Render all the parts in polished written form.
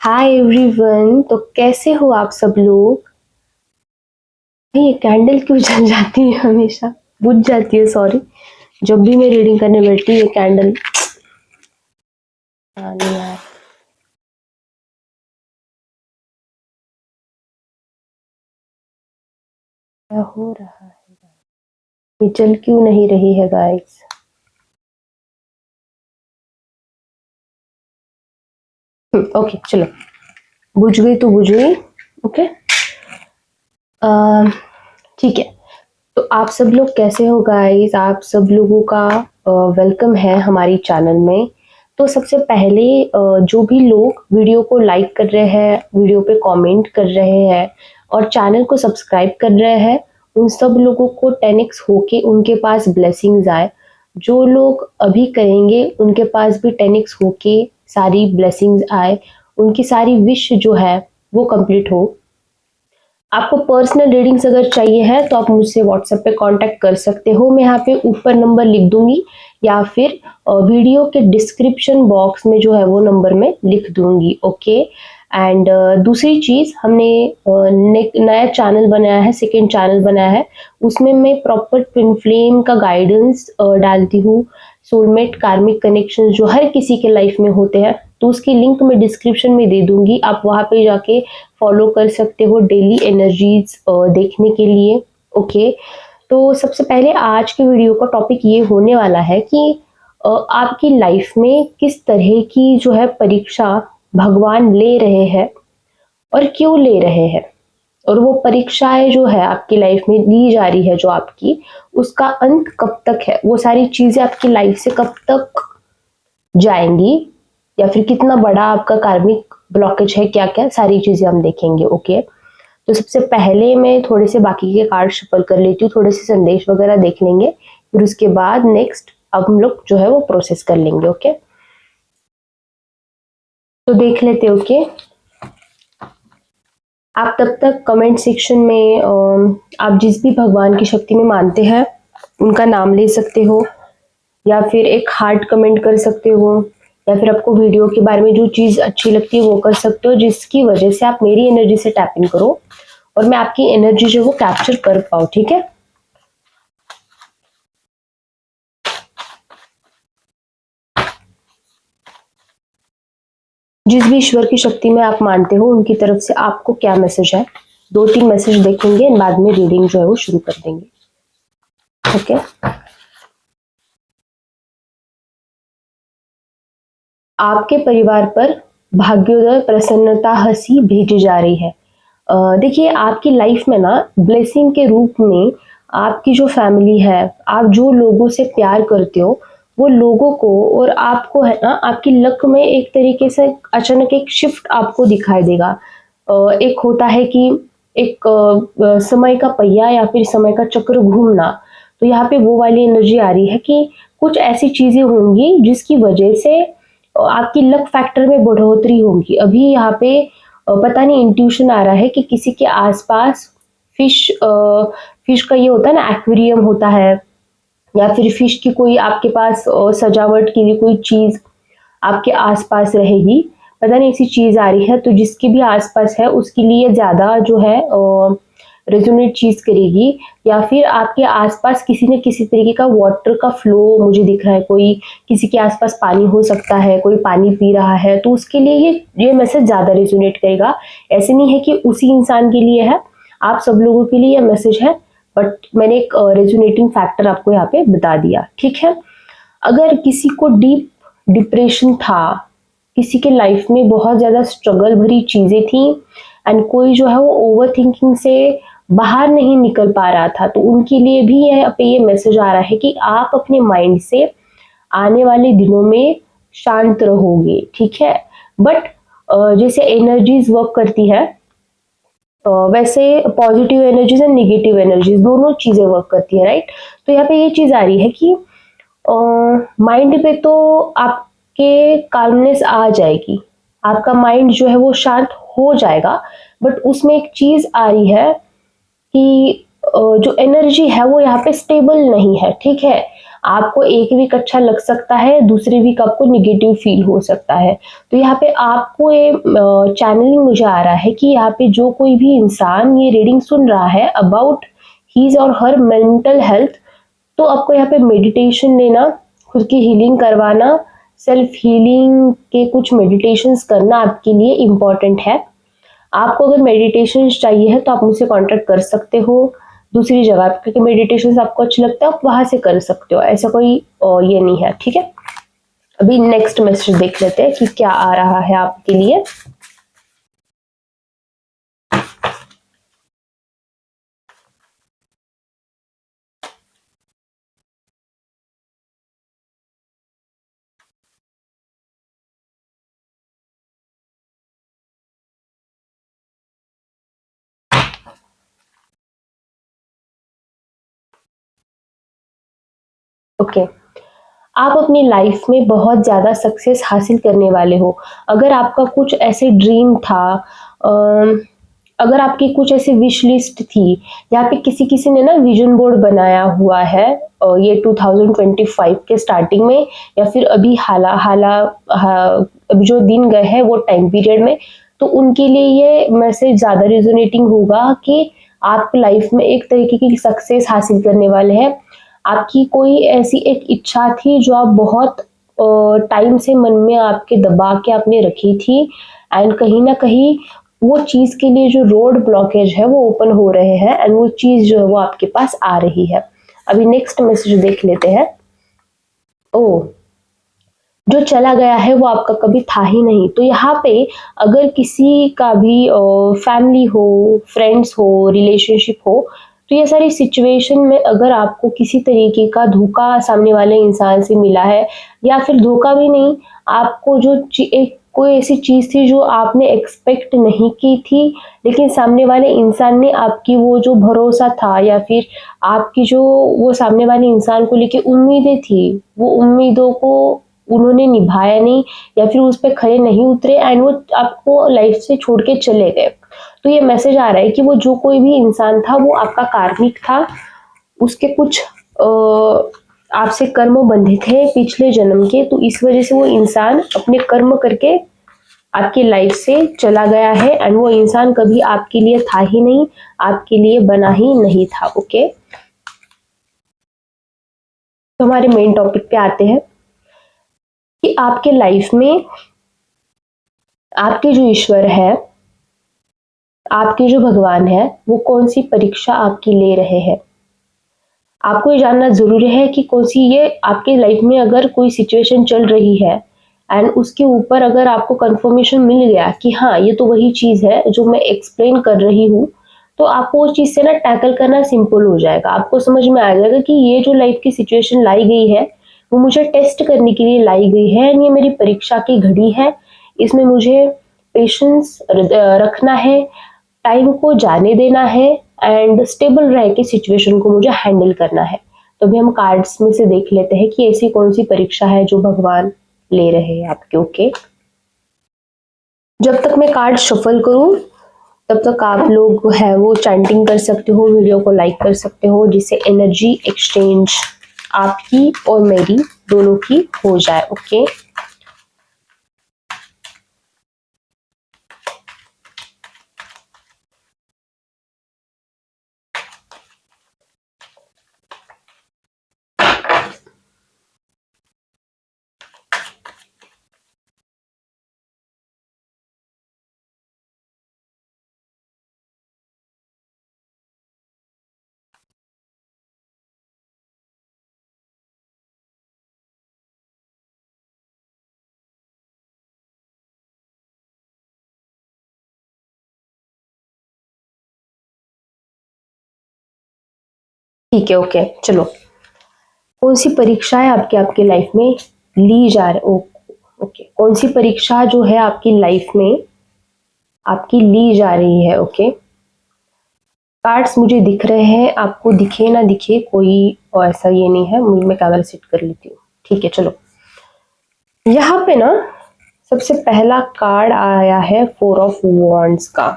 Hi everyone. तो कैसे हो आप सब लोग। भाई ये कैंडल क्यों जल जाती है, हमेशा बुझ जाती है, सॉरी। जब भी मैं रीडिंग करने बैठती हूँ ये कैंडल। हाँ नहीं यार, क्या हो रहा है। ये जल क्यों नहीं रही है गाइस। ओके चलो, बुझ गई तो बुझ गई। ओके ठीक है। तो आप सब लोग कैसे हो गाइस। आप सब लोगों का वेलकम है हमारी चैनल में। तो सबसे पहले जो भी लोग वीडियो को लाइक कर रहे हैं, वीडियो पे कमेंट कर रहे हैं और चैनल को सब्सक्राइब कर रहे हैं, उन सब लोगों को 10x होके उनके पास ब्लेसिंग्स आए। जो लोग अभी करेंगे उनके पास भी 10x होके सारी ब्लेसिंग्स आए, उनकी सारी विश जो है वो कंप्लीट हो। आपको पर्सनल रीडिंग्स अगर चाहिए है तो आप मुझसे व्हाट्सएप पे कांटेक्ट कर सकते हो। मैं यहाँ पे ऊपर नंबर लिख दूंगी या फिर वीडियो के डिस्क्रिप्शन बॉक्स में जो है वो नंबर में लिख दूंगी। ओके एंड दूसरी चीज, हमने नया चैनल बनाया है, सेकेंड चैनल बनाया है। उसमें मैं प्रॉपर ट्विन फ्लेम का गाइडेंस डालती हूँ। सोलमेट कार्मिक कनेक्शन जो हर किसी के लाइफ में होते हैं, तो उसकी लिंक मैं डिस्क्रिप्शन में दे दूंगी। आप वहां पे जाके फॉलो कर सकते हो डेली एनर्जीज देखने के लिए। ओके तो सबसे पहले आज के वीडियो का टॉपिक ये होने वाला है कि आपकी लाइफ में किस तरह की जो है परीक्षा भगवान ले रहे हैं और क्यों ले रहे हैं, और वो परीक्षाएं जो है आपकी लाइफ में ली जा रही है जो आपकी, उसका अंत कब तक है, वो सारी चीजें आपकी लाइफ से कब तक जाएंगी, या फिर कितना बड़ा आपका कार्मिक ब्लॉकेज है, क्या क्या सारी चीजें हम देखेंगे। ओके तो सबसे पहले मैं थोड़े से बाकी के कार्ड शफल कर लेती हूँ, थोड़े से संदेश वगैरह देख लेंगे, फिर उसके बाद नेक्स्ट अब हम लोग जो है वो प्रोसेस कर लेंगे। ओके तो देख लेते। ओके आप तब तक कमेंट सेक्शन में आप जिस भी भगवान की शक्ति में मानते हैं उनका नाम ले सकते हो, या फिर एक हार्ट कमेंट कर सकते हो, या फिर आपको वीडियो के बारे में जो चीज़ अच्छी लगती है वो कर सकते हो, जिसकी वजह से आप मेरी एनर्जी से टैप इन करो और मैं आपकी एनर्जी जो वो कैप्चर कर पाऊँ। ठीक है जिस भी ईश्वर की शक्ति में आप मानते हो उनकी तरफ से आपको क्या मैसेज है, 2-3 मैसेज देखेंगे, बाद में रीडिंग जो है वो शुरू कर देंगे। ओके आपके परिवार पर भाग्योदय प्रसन्नता हंसी भेजी जा रही है। देखिए आपकी लाइफ में ना ब्लेसिंग के रूप में आपकी जो फैमिली है, आप जो लोगों से प्यार करते हो वो लोगों को और आपको है ना, आपकी लक में एक तरीके से अचानक एक शिफ्ट आपको दिखाई देगा। एक होता है कि एक समय का पहिया या फिर समय का चक्र घूमना, तो यहाँ पे वो वाली एनर्जी आ रही है कि कुछ ऐसी चीजें होंगी जिसकी वजह से आपकी लक फैक्टर में बढ़ोतरी होगी। अभी यहाँ पे पता नहीं इंट्यूशन आ रहा है कि किसी के आसपास फिश फिश का ये होता है ना, एक्वेरियम होता है, या फिर फिश की कोई आपके पास सजावट के लिए कोई चीज आपके आसपास रहेगी। पता नहीं ऐसी चीज आ रही है, तो जिसके भी आसपास है उसके लिए ज्यादा जो है रेजोनेट चीज करेगी। या फिर आपके आसपास किसी न किसी तरीके का वाटर का फ्लो मुझे दिख रहा है, कोई किसी के आसपास पानी हो सकता है, कोई पानी पी रहा है, तो उसके लिए ये मैसेज ज्यादा रेजोनेट करेगा। ऐसे नहीं है कि उसी इंसान के लिए है, आप सब लोगों के लिए यह मैसेज है, बट मैंने एक रेजोनेटिंग फैक्टर आपको यहाँ पे बता दिया। ठीक है अगर किसी को डीप डिप्रेशन था, किसी के लाइफ में बहुत ज्यादा स्ट्रगल भरी चीजें थी एंड कोई जो है वो ओवर थिंकिंग से बाहर नहीं निकल पा रहा था, तो उनके लिए भी ये मैसेज आ रहा है कि आप अपने माइंड से आने वाले दिनों में शांत रहोगे। ठीक है बट जैसे एनर्जीज वर्क करती है, वैसे positive energies and negative energies दोनों चीजें वर्क करती है, राइट। तो यहाँ पे ये चीज आ रही है कि माइंड पे तो आपके काल्मनेस आ जाएगी, आपका माइंड जो है वो शांत हो जाएगा, बट उसमें एक चीज आ रही है कि जो एनर्जी है वो यहाँ पे स्टेबल नहीं है, ठीक है। आपको एक वीक अच्छा लग सकता है, दूसरे वीक आपको निगेटिव फील हो सकता है। तो यहाँ पे आपको ये चैनलिंग मुझे आ रहा है कि यहाँ पे जो कोई भी इंसान ये रीडिंग सुन रहा है अबाउट हीज और हर मेंटल हेल्थ, तो आपको यहाँ पे मेडिटेशन लेना, खुद की हीलिंग करवाना, सेल्फ हीलिंग के कुछ मेडिटेशंस करना आपके लिए इम्पोर्टेंट है। आपको अगर मेडिटेशन चाहिए है तो आप मुझसे कांटेक्ट कर सकते हो दूसरी जगह, क्योंकि मेडिटेशन आपको अच्छा लगता है आप वहां से कर सकते हो, ऐसा कोई ये नहीं है, ठीक है। अभी नेक्स्ट मैसेज देख लेते हैं कि क्या आ रहा है आपके लिए। ओके, आप अपनी लाइफ में बहुत ज़्यादा सक्सेस हासिल करने वाले हो। अगर आपका कुछ ऐसे ड्रीम था, अगर आपकी कुछ ऐसी विश लिस्ट थी, यहाँ पे किसी किसी ने ना विजन बोर्ड बनाया हुआ है ये 2025 के स्टार्टिंग में, या फिर अभी अभी जो दिन गए हैं वो टाइम पीरियड में, तो उनके लिए ये मैसेज ज़्यादा रिजोनेटिंग होगा कि आप लाइफ में एक तरीके की सक्सेस हासिल करने वाले हैं। आपकी कोई ऐसी एक इच्छा थी जो आप बहुत टाइम से मन में आपके दबा के आपने रखी थी, एंड कहीं ना कहीं वो चीज के लिए जो रोड ब्लॉकेज है वो ओपन हो रहे हैं, एंड वो चीज जो है वो आपके पास आ रही है। अभी नेक्स्ट मैसेज देख लेते हैं। ओ, जो चला गया है वो आपका कभी था ही नहीं। तो यहाँ पे अगर किसी का भी फैमिली हो, फ्रेंड्स हो, रिलेशनशिप हो, तो ये सारी सिचुएशन में अगर आपको किसी तरीके का धोखा सामने वाले इंसान से मिला है, या फिर धोखा भी नहीं, आपको जो एक कोई ऐसी चीज थी जो आपने एक्सपेक्ट नहीं की थी, लेकिन सामने वाले इंसान ने आपकी वो जो भरोसा था, या फिर आपकी जो वो सामने वाले इंसान को लेके उम्मीदें थी, वो उम्मीदों को उन्होंने निभाया नहीं, या फिर उस पर खरे नहीं उतरे, एंड वो आपको लाइफ से छोड़ के चले गए। तो ये मैसेज आ रहा है कि वो जो कोई भी इंसान था वो आपका कार्मिक था, उसके कुछ आपसे कर्म बंधे थे पिछले जन्म के, तो इस वजह से वो इंसान अपने कर्म करके आपकी लाइफ से चला गया है, एंड वो इंसान कभी आपके लिए था ही नहीं, आपके लिए बना ही नहीं था। ओके, तो हमारे मेन टॉपिक पे आते हैं कि आपके लाइफ में आपके जो ईश्वर है, आपके जो भगवान है, वो कौन सी परीक्षा आपकी ले रहे हैं। आपको ये जानना जरूरी है कि कौन सी ये आपके लाइफ में अगर कोई सिचुएशन चल रही है, एंड उसके ऊपर अगर आपको कंफर्मेशन मिल गया कि हाँ ये तो वही चीज है जो मैं एक्सप्लेन कर रही हूँ, तो आपको उस चीज से ना टैकल करना सिंपल हो जाएगा। आपको समझ में आ जाएगा कि ये जो लाइफ की सिचुएशन लाई गई है वो मुझे टेस्ट करने के लिए लाई गई है, एंड ये मेरी परीक्षा की घड़ी है, इसमें मुझे पेशेंस रखना है, टाइम को जाने देना है, एंड स्टेबल रह के सिचुएशन को मुझे हैंडल करना है। तो अभी हम कार्ड्स में से देख लेते हैं कि ऐसी कौन सी परीक्षा है जो भगवान ले रहे हैं आपके। ओके, जब तक मैं कार्ड शफल करूं तब तक आप लोग है वो चैंटिंग कर सकते हो, वीडियो को लाइक कर सकते हो, जिससे एनर्जी एक्सचेंज आपकी और मेरी दोनों की हो जाए। ओके, ठीक है। ओके, चलो, कौन सी परीक्षा है आपके आपके लाइफ में ली जा रही। ओके, कौन सी परीक्षा जो है आपकी लाइफ में आपकी ली जा रही है। ओके, कार्ड्स मुझे दिख रहे हैं, आपको दिखे ना दिखे कोई ऐसा ये नहीं है। मैं कैमरा सेट कर लेती हूँ, ठीक है। चलो, यहाँ पे ना सबसे पहला कार्ड आया है 4 ऑफ वॉन्ड्स का।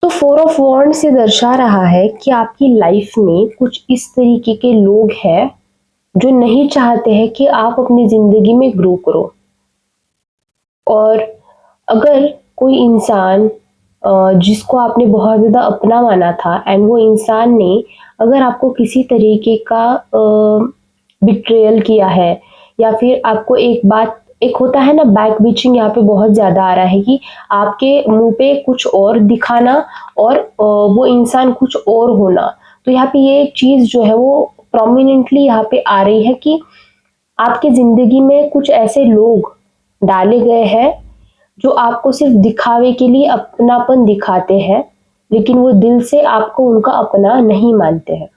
तो फोर ऑफ वॉन्ड्स ये दर्शा रहा है कि आपकी लाइफ में कुछ इस तरीके के लोग हैं जो नहीं चाहते हैं कि आप अपनी जिंदगी में ग्रो करो। और अगर कोई इंसान जिसको आपने बहुत ज़्यादा अपना माना था एंड वो इंसान ने अगर आपको किसी तरीके का बिट्रेयल किया है, या फिर आपको एक होता है ना बैक बिचिंग, यहाँ पे बहुत ज़्यादा आ रहा है कि आपके मुंह पे कुछ और दिखाना और वो इंसान कुछ और होना। तो यहाँ पे ये चीज़ जो है वो प्रोमिनेंटली यहाँ पे आ रही है कि आपकी ज़िंदगी में कुछ ऐसे लोग डाले गए हैं जो आपको सिर्फ दिखावे के लिए अपनापन दिखाते हैं, लेकिन वो दिल से आपको उनका अपना नहीं मानते हैं।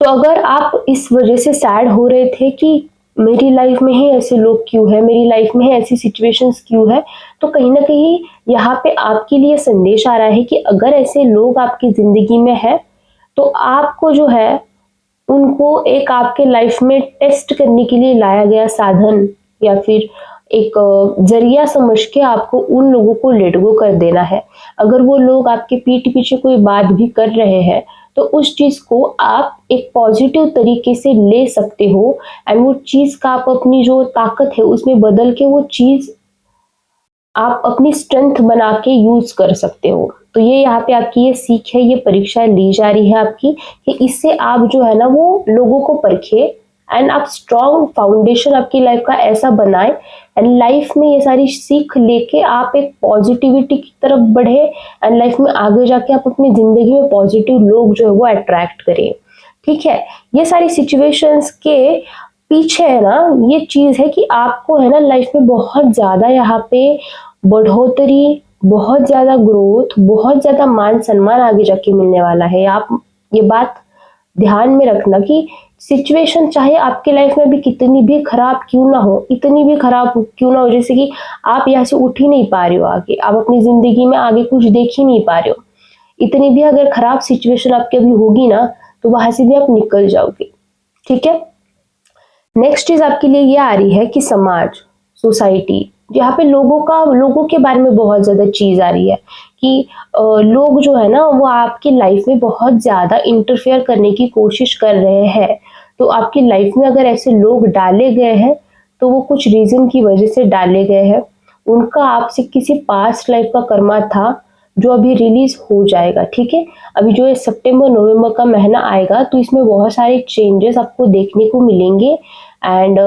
तो अगर आप इस वजह से सैड हो रहे थे कि मेरी लाइफ में ही ऐसे लोग क्यों हैं, मेरी लाइफ में ही ऐसी सिचुएशंस क्यों है, तो कहीं ना कहीं यहाँ पे आपके लिए संदेश आ रहा है कि अगर ऐसे लोग आपकी ज़िंदगी में है तो आपको जो है उनको एक आपके लाइफ में टेस्ट करने के लिए लाया गया साधन या फिर एक जरिया समझ के आपको उन लोगों को लेट गो कर देना है। अगर वो लोग आपके पीठ पीछे कोई बात भी कर रहे हैं तो उस चीज़ को आप एक पॉजिटिव तरीके से ले सकते हो एंड वो चीज़ का आप अपनी जो ताकत है उसमें बदल के वो चीज़ आप अपनी स्ट्रेंथ बना के यूज कर सकते हो। तो ये यहाँ पे आपकी ये सीख है, ये परीक्षा ली जा रही है आपकी कि इससे आप जो है ना वो लोगों को परखे एंड आप स्ट्रॉन्ग फाउंडेशन आपकी लाइफ का ऐसा बनाए एंड लाइफ में ये सारी सीख लेके आप एक पॉजिटिविटी की तरफ बढ़े एंड लाइफ में आगे जाके आप अपनी जिंदगी में पॉजिटिव लोग जो है वो अट्रैक्ट करें। ठीक है, ये सारी सिचुएशंस के पीछे है ना ये चीज है कि आपको है ना लाइफ में बहुत ज्यादा यहाँ पे बढ़ोतरी, बहुत ज्यादा ग्रोथ, बहुत ज्यादा मान सम्मान आगे जाके मिलने वाला है। आप ये बात ध्यान में रखना कि सिचुएशन चाहे आपके लाइफ में भी कितनी भी खराब क्यों ना हो, इतनी भी खराब क्यों ना हो, जैसे कि आप यहाँ से उठ ही नहीं पा रहे हो, आगे आप अपनी जिंदगी में आगे कुछ देख ही नहीं पा रहे हो, इतनी भी अगर खराब सिचुएशन आपकी अभी होगी ना तो वहां से भी आप निकल जाओगे। ठीक है, नेक्स्ट चीज आपके लिए ये आ रही है कि समाज, सोसाइटी, यहाँ पे लोगों के बारे में बहुत ज्यादा चीज आ रही है कि लोग जो है ना वो आपकी लाइफ में बहुत ज्यादा इंटरफेयर करने की कोशिश कर रहे हैं। तो आपकी लाइफ में अगर ऐसे लोग डाले गए हैं तो वो कुछ रीजन की वजह से डाले गए हैं, उनका आपसे किसी पास्ट लाइफ का कर्मा था जो अभी रिलीज हो जाएगा। ठीक है, अभी जो सितंबर नवंबर का महीना आएगा तो इसमें बहुत सारे चेंजेस आपको देखने को मिलेंगे एंड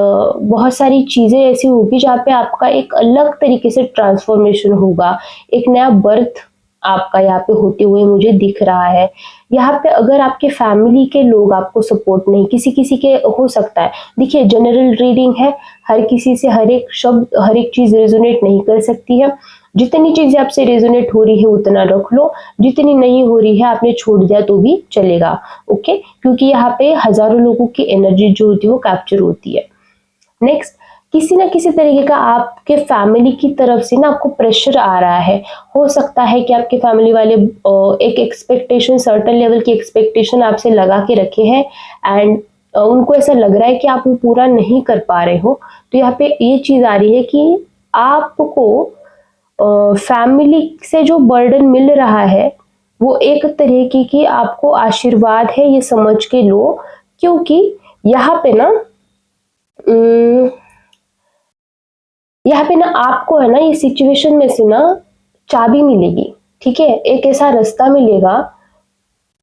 बहुत सारी चीज़ें ऐसी होगी जहाँ पे आपका एक अलग तरीके से ट्रांसफॉर्मेशन होगा, एक नया बर्थ आपका यहाँ पे होते हुए मुझे दिख रहा है। यहाँ पे अगर आपके फैमिली के लोग आपको सपोर्ट नहीं, किसी किसी के हो सकता है, देखिए जनरल रीडिंग है, हर किसी से हर एक शब्द हर एक चीज़ रेजोनेट नहीं कर सकती है। जितनी चीजें आपसे रेजोनेट हो रही है उतना रख लो, जितनी नहीं हो रही है आपने छोड़ दिया तो भी चलेगा। ओके, क्योंकि यहाँ पे हजारों लोगों की एनर्जी जो होती है वो कैप्चर होती है। नेक्स्ट, किसी ना किसी तरीके का आपके फैमिली की तरफ से ना आपको प्रेशर आ रहा है। हो सकता है कि आपके फैमिली वाले एक एक्सपेक्टेशन, सर्टेन लेवल की एक्सपेक्टेशन आपसे लगा के रखे हैं एंड उनको ऐसा लग रहा है कि आप वो पूरा नहीं कर पा रहे हो। तो यहाँ पे ये चीज आ रही है कि आपको फैमिली से जो बर्डन मिल रहा है वो एक तरीके की आपको आशीर्वाद है, ये समझ के लो। क्योंकि यहाँ पे ना आपको है ना ये सिचुएशन में से ना चाबी मिलेगी। ठीक है, एक ऐसा रास्ता मिलेगा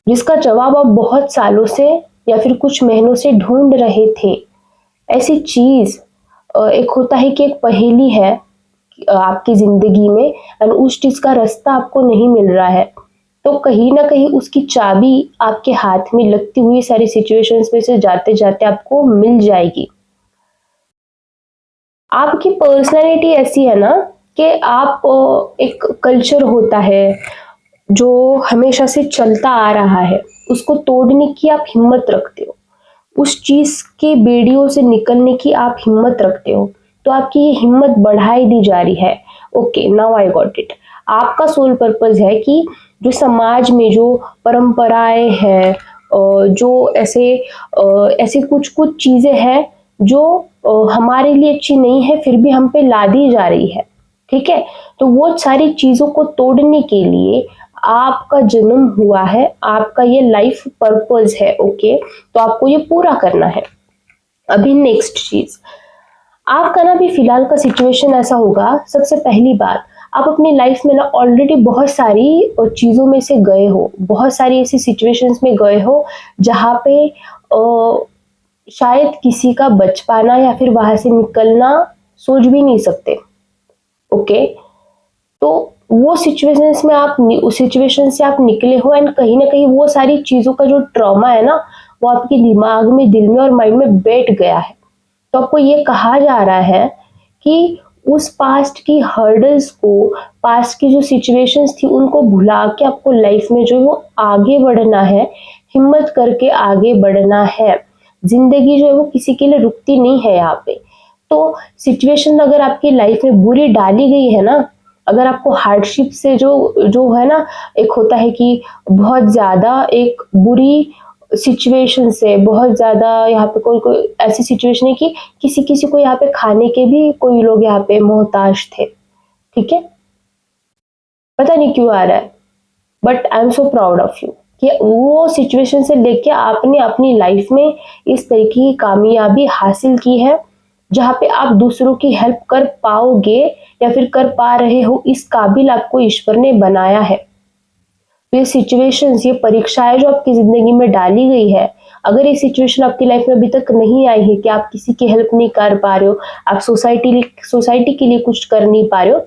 जिसका जवाब आप बहुत सालों से या फिर कुछ महीनों से ढूंढ रहे थे। ऐसी चीज एक होता है कि एक पहेली है आपकी जिंदगी में एंड उस चीज का रास्ता आपको नहीं मिल रहा है, तो कहीं ना कहीं उसकी चाबी आपके हाथ में लगती हुई सारी सिचुएशंस में से जाते जाते आपको मिल जाएगी। आपकी पर्सनैलिटी ऐसी है ना कि आप एक कल्चर होता है जो हमेशा से चलता आ रहा है, उसको तोड़ने की आप हिम्मत रखते हो, उस चीज के बेड़ियों से निकलने की आप हिम्मत रखते हो, तो आपकी ये हिम्मत बढ़ाई दी जा रही है। Okay, now I got it. आपका सोल पर्पस है कि जो समाज में जो परंपराएं हैं, जो ऐसे कुछ कुछ चीजें हैं जो हमारे लिए अच्छी नहीं है फिर भी हम पे लादी जा रही है, ठीक है। तो वो सारी चीजों को तोड़ने के लिए आपका जन्म हुआ है, आपका ये लाइफ पर्पस है। ओके, तो आपको ये पूरा करना है। अभी नेक्स्ट चीज, आपका ना भी फिलहाल का सिचुएशन ऐसा होगा, सबसे पहली बात, आप अपनी लाइफ में ना ऑलरेडी बहुत सारी चीज़ों में से गए हो, बहुत सारी ऐसी सिचुएशंस में गए हो जहाँ पे शायद किसी का बच पाना या फिर वहां से निकलना सोच भी नहीं सकते। ओके, तो वो सिचुएशंस में आप उस सिचुएशन से आप निकले हो, एंड कहीं ना कहीं वो सारी चीज़ों का जो ट्रॉमा है ना, वो आपके दिमाग में, दिल में और माइंड में बैठ गया है। तो आपको ये कहा जा रहा है कि उस पास्ट की हर्डल्स को, पास्ट की जो सिचुएशंस थी उनको भुला के आपको लाइफ में जो है वो आगे बढ़ना है, हिम्मत करके आगे बढ़ना है। जिंदगी जो है वो किसी के लिए रुकती नहीं है यहाँ पे। तो सिचुएशन अगर आपकी लाइफ में बुरी डाली गई है ना, अगर आपको हार्डशिप से जो जो है ना, एक होता है कि बहुत ज्यादा एक बुरी सिचुएशन से, बहुत ज्यादा यहाँ पे कोई कोई ऐसी सिचुएशन है कि किसी किसी को यहाँ पे खाने के भी कोई लोग यहाँ पे मोहताज थे। ठीक है, पता नहीं क्यों आ रहा है, but I am so proud of you कि वो सिचुएशन से लेके आपने अपनी लाइफ में इस तरीके की कामयाबी हासिल की है जहाँ पे आप दूसरों की हेल्प कर पाओगे या फिर कर पा रहे हो, इस काबिल आपको ईश्वर ने बनाया है। तो ये सिचुएशंस, ये परीक्षाएं जो आपकी जिंदगी में डाली गई है, अगर ये सिचुएशन आपकी लाइफ में अभी तक नहीं आई है कि आप किसी की हेल्प नहीं कर पा रहे हो, आप सोसाइटी के लिए कुछ कर नहीं पा रहे हो,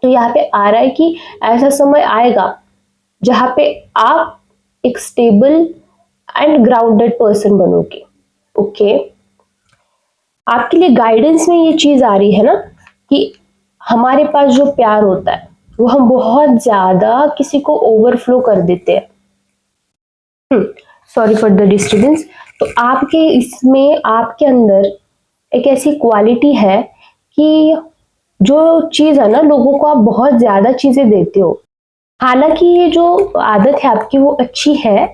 तो यहाँ पे आ रहा है कि ऐसा समय आएगा जहाँ पे आप एक स्टेबल एंड ग्राउंडेड पर्सन बनोगे। ओके, आपके लिए गाइडेंस में ये चीज आ रही है ना कि हमारे पास जो प्यार होता है वो हम बहुत ज्यादा किसी को ओवरफ्लो कर देते हैं। Sorry for the disturbance. तो आपके इसमें, आपके अंदर एक ऐसी क्वालिटी है कि जो चीज है ना, लोगों को आप बहुत ज्यादा चीजें देते हो। हालांकि ये जो आदत है आपकी वो अच्छी है,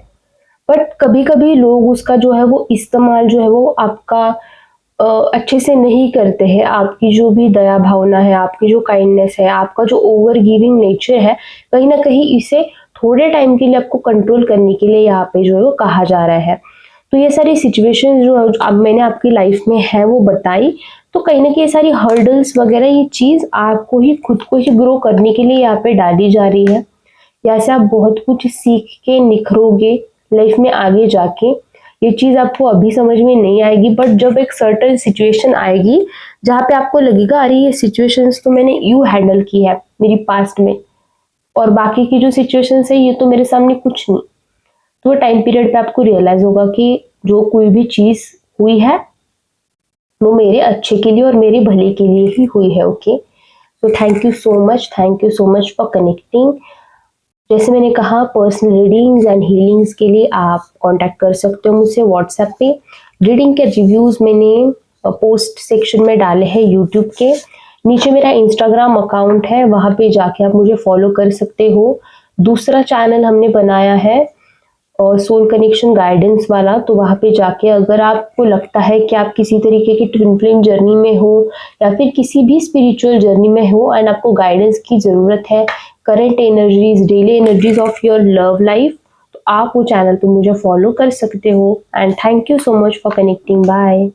बट कभी कभी लोग उसका जो है वो इस्तेमाल जो है वो आपका अच्छे से नहीं करते हैं। आपकी जो भी दया भावना है, आपकी जो काइंडनेस है, आपका जो ओवर गिविंग नेचर है, कहीं ना कहीं इसे थोड़े टाइम के लिए आपको कंट्रोल करने के लिए यहाँ पे जो है वो कहा जा रहा है। तो ये सारी सिचुएशन जो अब मैंने आपकी लाइफ में है वो बताई, तो कहीं ना कहीं ये सारी हर्डल्स वगैरह, ये चीज आपको ही, खुद को ही ग्रो करने के लिए यहाँ पे डाली जा रही है। यहाँ से आप बहुत कुछ सीख के निखरोगे लाइफ में आगे जाके। ये चीज आपको अभी समझ में नहीं आएगी, बट जब एक सर्टेन सिचुएशन आएगी जहाँ पे आपको लगेगा अरे ये सिचुएशंस तो मैंने यूं हैंडल की है मेरी पास्ट में, और बाकी की जो सिचुएशंस है ये तो मेरे सामने कुछ नहीं, तो वो टाइम पीरियड पे आपको रियलाइज होगा कि जो कोई भी चीज हुई है वो मेरे अच्छे के लिए और मेरे भले के लिए ही हुई है। ओके, तो thank you so much for connecting. जैसे मैंने कहा, पर्सनल रीडिंग्स एंड हीलिंग्स के लिए आप कांटेक्ट कर सकते हो मुझसे व्हाट्सएप पे। रीडिंग के रिव्यूज़ मैंने पोस्ट सेक्शन में डाले हैं यूट्यूब के नीचे। मेरा इंस्टाग्राम अकाउंट है, वहाँ पे जाके आप मुझे फॉलो कर सकते हो। दूसरा चैनल हमने बनाया है और सोल कनेक्शन गाइडेंस वाला, तो वहाँ पे जाके अगर आपको लगता है कि आप किसी तरीके की ट्विन फ्लेम जर्नी में हो या फिर किसी भी स्पिरिचुअल जर्नी में हो एंड आपको गाइडेंस की ज़रूरत है, current energies, daily energies of your love life, तो आप वो चैनल पे मुझे फॉलो कर सकते हो। And thank you so much for connecting. Bye.